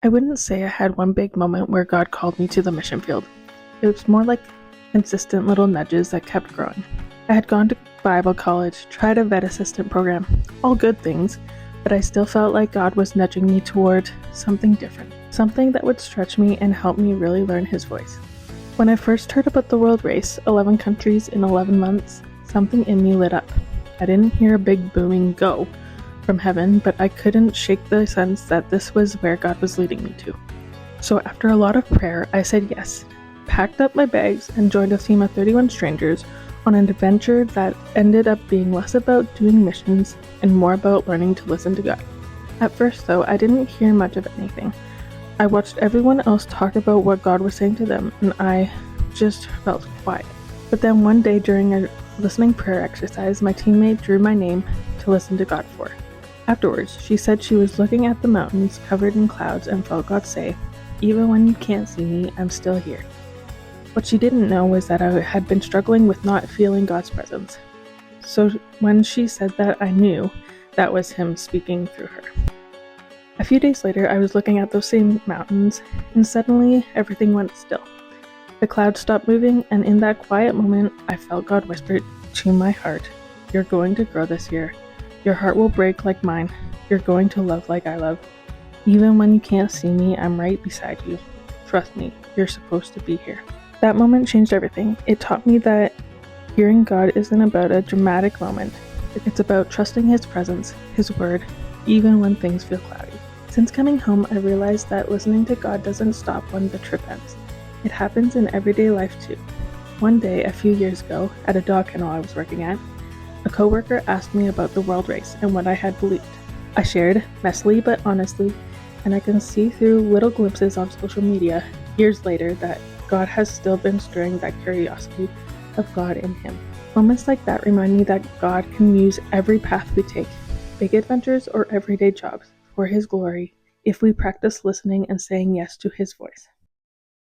I wouldn't say I had one big moment where God called me to the mission field. It was more like consistent little nudges that kept growing. I had gone to Bible college, tried a vet assistant program, all good things, but I still felt like God was nudging me toward something different, something that would stretch me and help me really learn His voice. When I first heard about the world race, 11 countries in 11 months, something in me lit up. I didn't hear a big booming go from heaven, but I couldn't shake the sense that this was where God was leading me to. So after a lot of prayer, I said yes, packed up my bags, and joined a team of 31 strangers on an adventure that ended up being less about doing missions and more about learning to listen to God. At first, though, I didn't hear much of anything. I watched everyone else talk about what God was saying to them, and I just felt quiet. But then one day during a listening prayer exercise, my teammate drew my name to listen to God for. Afterwards, she said she was looking at the mountains covered in clouds and felt God say, "Even when you can't see me, I'm still here." What she didn't know was that I had been struggling with not feeling God's presence. So when she said that, I knew that was Him speaking through her. A few days later, I was looking at those same mountains, and suddenly everything went still. The clouds stopped moving, and in that quiet moment, I felt God whisper to my heart, "You're going to grow this year. Your heart will break like mine. You're going to love like I love. Even when you can't see me, I'm right beside you. Trust me, you're supposed to be here." That moment changed everything. It taught me that hearing God isn't about a dramatic moment. It's about trusting His presence, His word, even when things feel cloudy. Since coming home, I realized that listening to God doesn't stop when the trip ends. It happens in everyday life too. One day, a few years ago, at a dog kennel I was working at, a coworker asked me about the world race and what I had believed. I shared, messily but honestly, and I can see through little glimpses on social media years later that God has still been stirring that curiosity of God in him. Moments like that remind me that God can use every path we take, big adventures or everyday jobs, for His glory, if we practice listening and saying yes to His voice.